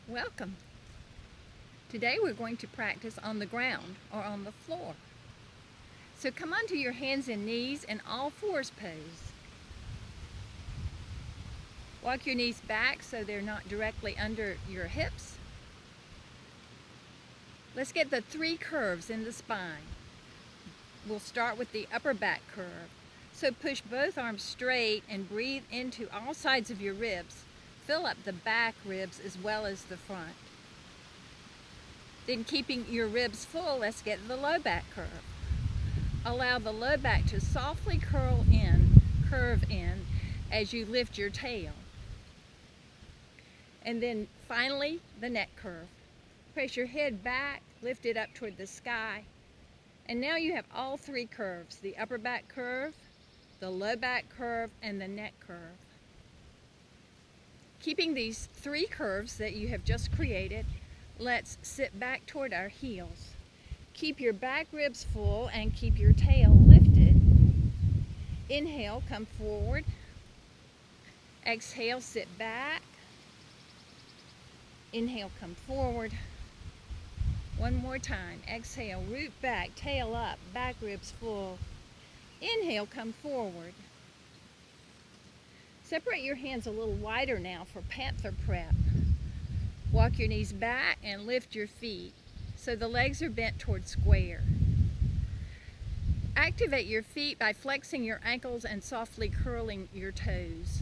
Welcome. Today we're going to practice on the ground or on the floor. So come onto your hands and knees in all fours pose. Walk your knees back so they're not directly under your hips. Let's get the 3 curves in the spine. We'll start with the upper back curve. So push both arms straight and breathe into all sides of your ribs. Fill up the back ribs as well as the front. Then keeping your ribs full, let's get the low back curve. Allow the low back to softly curve in as you lift your tail. And then finally, the neck curve. Press your head back, lift it up toward the sky. And now you have all 3 curves, the upper back curve, the low back curve, and the neck curve. Keeping these 3 curves that you have just created, let's sit back toward our heels. Keep your back ribs full and keep your tail lifted. Inhale, come forward. Exhale, sit back. Inhale, come forward. One more time. Exhale, root back, tail up, back ribs full. Inhale, come forward. Separate your hands a little wider now for panther prep. Walk your knees back and lift your feet so the legs are bent toward square. Activate your feet by flexing your ankles and softly curling your toes.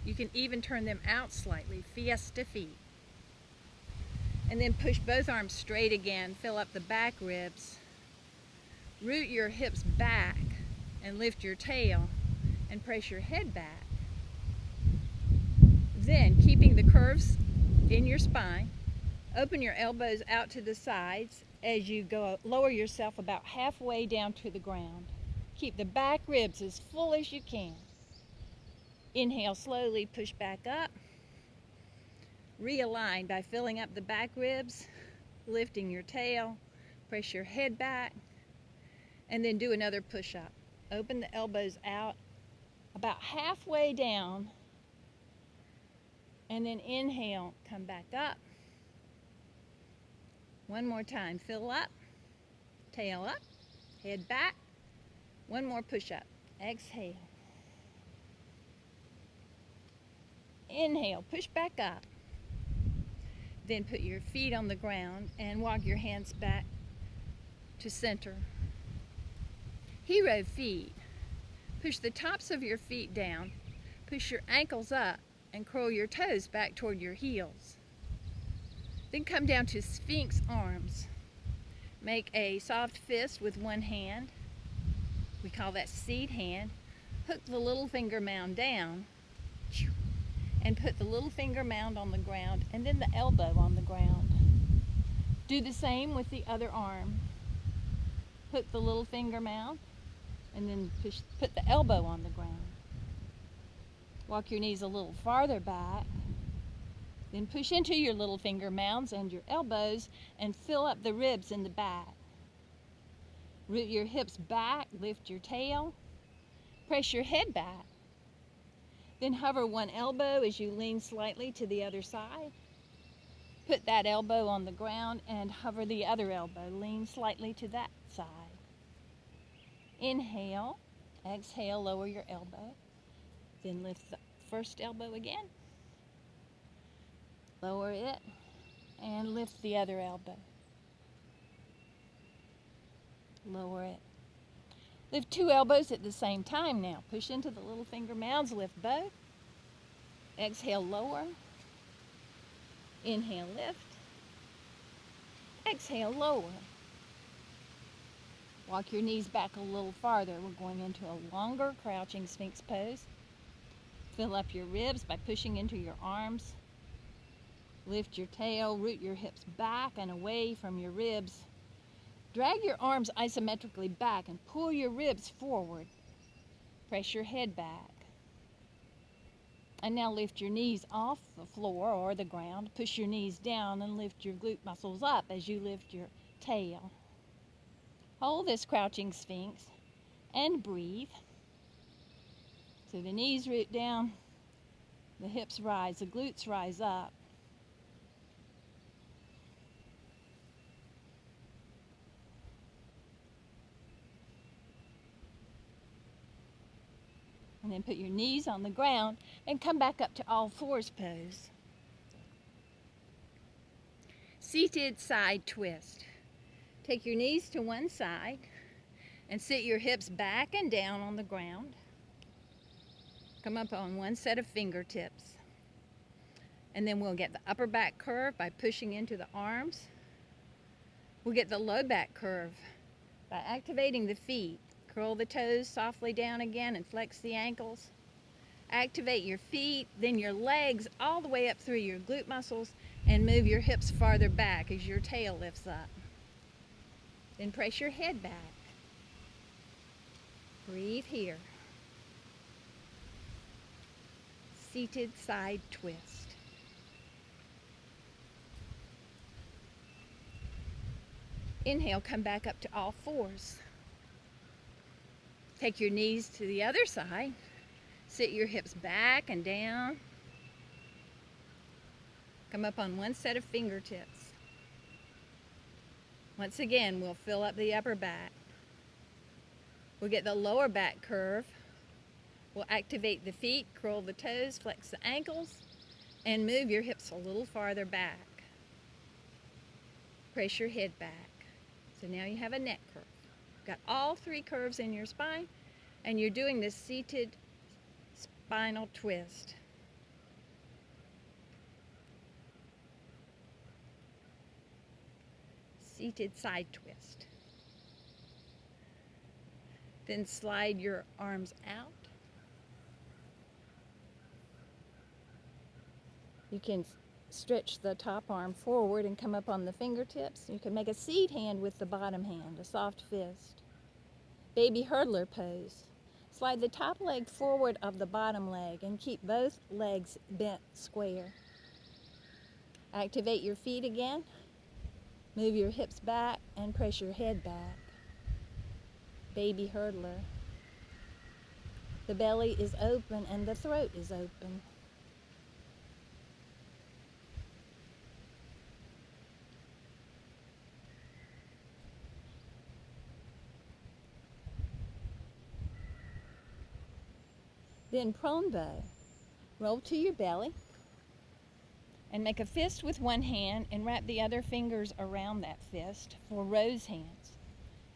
You can even turn them out slightly, fiesta feet. And then push both arms straight again, fill up the back ribs. Root your hips back and lift your tail and press your head back. Then, keeping the curves in your spine, open your elbows out to the sides as you lower yourself about halfway down to the ground. Keep the back ribs as full as you can. Inhale, slowly push back up. Realign by filling up the back ribs, lifting your tail, press your head back, and then do another push-up. Open the elbows out about halfway down, and then inhale, come back up. One more time, fill up, tail up, head back. One more push-up. Exhale. Inhale, push back up. Then put your feet on the ground and walk your hands back to center. Hero feet. Push the tops of your feet down, push your ankles up, and curl your toes back toward your heels. Then come down to Sphinx arms. Make a soft fist with one hand. We call that seed hand. Hook the little finger mound down and put the little finger mound on the ground and then the elbow on the ground. Do the same with the other arm. Hook the little finger mound and then put the elbow on the ground. Walk your knees a little farther back. Then push into your little finger mounds and your elbows and fill up the ribs in the back. Root your hips back, lift your tail, press your head back. Then hover one elbow as you lean slightly to the other side. Put that elbow on the ground and hover the other elbow, lean slightly to that side. Inhale, exhale, lower your elbow. Then lift the first elbow again. Lower it and lift the other elbow. Lower it. Lift 2 elbows at the same time now. Push into the little finger mounds, lift both. Exhale, lower. Inhale, lift. Exhale, lower. Walk your knees back a little farther. We're going into a longer crouching Sphinx pose. Fill up your ribs by pushing into your arms. Lift your tail, root your hips back and away from your ribs. Drag your arms isometrically back and pull your ribs forward. Press your head back. And now lift your knees off the floor or the ground. Push your knees down and lift your glute muscles up as you lift your tail. Hold this crouching Sphinx and breathe. So the knees root down, the hips rise, the glutes rise up. And then put your knees on the ground and come back up to all fours pose. Seated side twist. Take your knees to one side and sit your hips back and down on the ground. Come up on one set of fingertips. And then we'll get the upper back curve by pushing into the arms. We'll get the low back curve by activating the feet. Curl the toes softly down again and flex the ankles. Activate your feet, then your legs all the way up through your glute muscles, and move your hips farther back as your tail lifts up. Then press your head back. Breathe here. Seated side twist. Inhale, come back up to all fours. Take your knees to the other side. Sit your hips back and down. Come up on one set of fingertips. Once again, we'll fill up the upper back. We'll get the lower back curve. We'll activate the feet, curl the toes, flex the ankles, and move your hips a little farther back. Press your head back. So now you have a neck curve. Got all three curves in your spine, and you're doing this seated spinal twist. Seated side twist. Then slide your arms out. You can stretch the top arm forward and come up on the fingertips. You can make a seed hand with the bottom hand, a soft fist. Baby hurdler pose. Slide the top leg forward of the bottom leg and keep both legs bent square. Activate your feet again. Move your hips back and press your head back. Baby hurdler. The belly is open and the throat is open. Then prone bow. Roll to your belly and make a fist with one hand and wrap the other fingers around that fist for rose hands.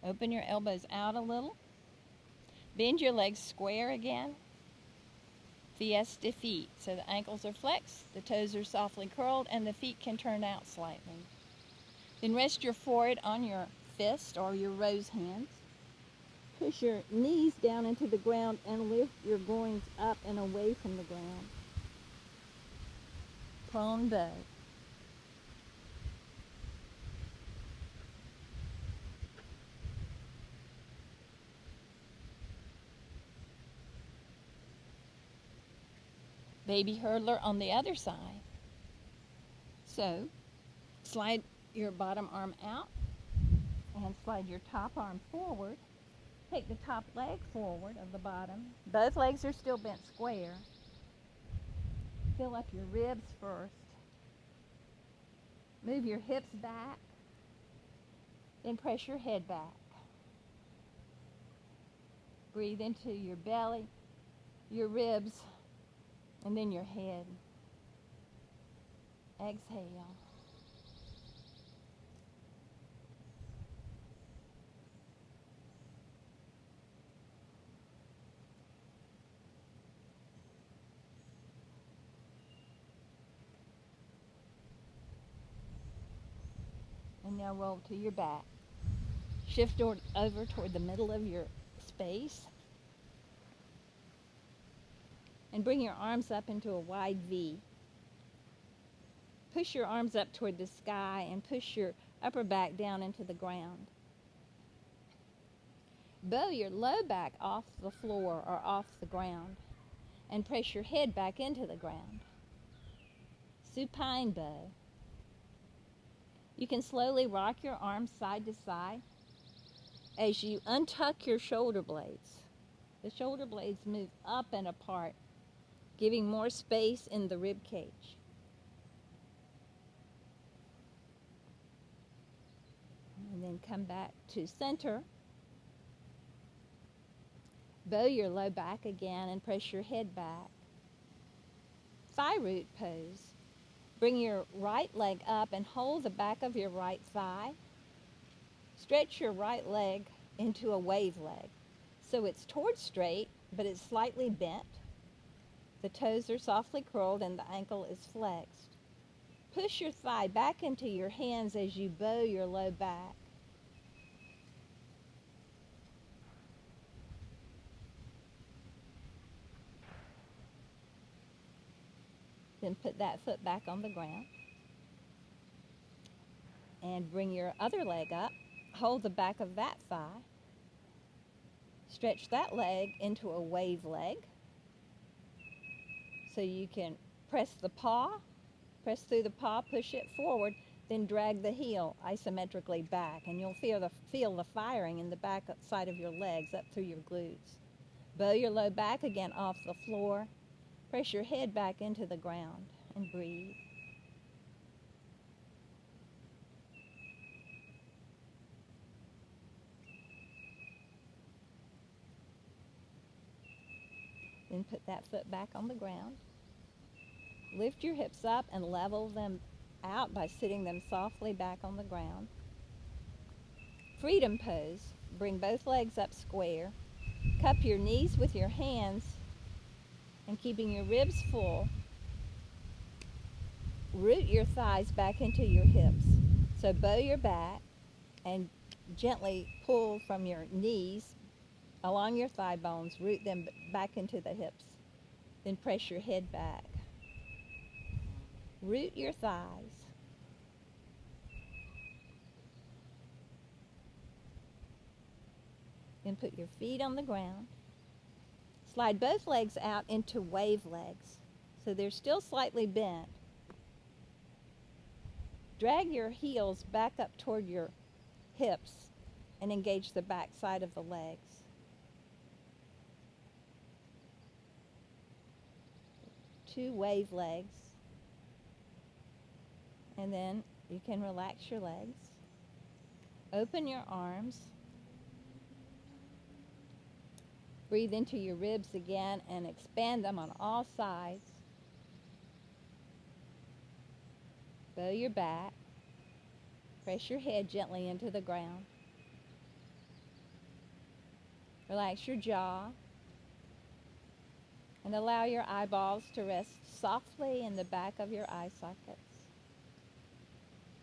Open your elbows out a little. Bend your legs square again. Fiesta feet. So the ankles are flexed, the toes are softly curled, and the feet can turn out slightly. Then rest your forehead on your fist or your rose hands. Push your knees down into the ground and lift your groins up and away from the ground. Prone bow. Baby hurdler on the other side. So, slide your bottom arm out and slide your top arm forward. Take the top leg forward of the bottom. Both legs are still bent square. Fill up your ribs first. Move your hips back. Then press your head back. Breathe into your belly, your ribs, and then your head. Exhale. And now roll to your back. Shift over toward the middle of your space. And bring your arms up into a wide V. Push your arms up toward the sky and push your upper back down into the ground. Bow your low back off the floor or off the ground and press your head back into the ground. Supine bow. You can slowly rock your arms side to side as you untuck your shoulder blades. The shoulder blades move up and apart, giving more space in the rib cage. And then come back to center Bow your low back again and press your head back. Thigh root pose. Bring your right leg up and hold the back of your right thigh. Stretch your right leg into a wave leg. So it's towards straight, but it's slightly bent. The toes are softly curled and the ankle is flexed. Push your thigh back into your hands as you bow your low back. Then put that foot back on the ground. And bring your other leg up. Hold the back of that thigh. Stretch that leg into a wave leg. So you can press the paw, press through the paw, push it forward, then drag the heel isometrically back. And you'll feel the firing in the back side of your legs up through your glutes. Bow your low back again off the floor. Press your head back into the ground and breathe. Then put that foot back on the ground. Lift your hips up and level them out by sitting them softly back on the ground. Freedom pose. Bring both legs up square. Cup your knees with your hands and keeping your ribs full. Root your thighs back into your hips. So bow your back and gently pull from your knees along your thigh bones. Root them back into the hips. Then press your head back. Root your thighs. Then put your feet on the ground. Slide both legs out into wave legs, so they're still slightly bent. Drag your heels back up toward your hips and engage the back side of the legs. Two wave legs. And then you can relax your legs. Open your arms. Breathe into your ribs again and expand them on all sides. Bow your back. Press your head gently into the ground. Relax your jaw. And allow your eyeballs to rest softly in the back of your eye sockets.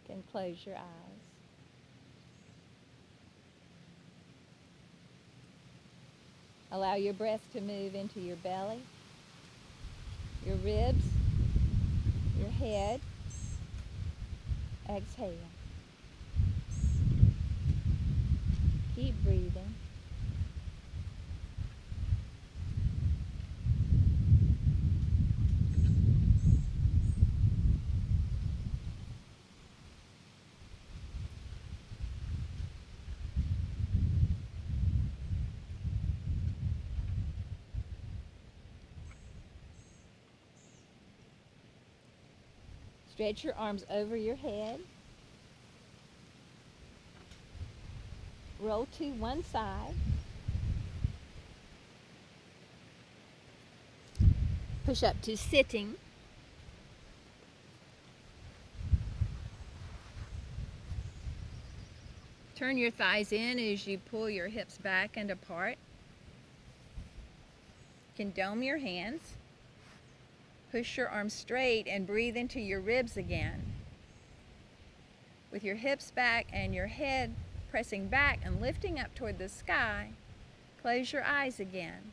You can close your eyes. Allow your breath to move into your belly, your ribs, your head. Exhale. Keep breathing. Stretch your arms over your head. Roll to one side. Push up to sitting. Turn your thighs in as you pull your hips back and apart. You can dome your hands. Push your arms straight and breathe into your ribs again. With your hips back and your head pressing back and lifting up toward the sky, close your eyes again.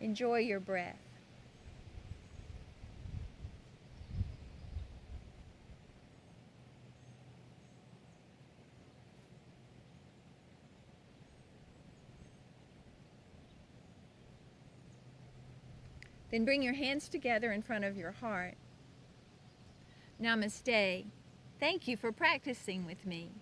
Enjoy your breath. Then bring your hands together in front of your heart. Namaste. Thank you for practicing with me.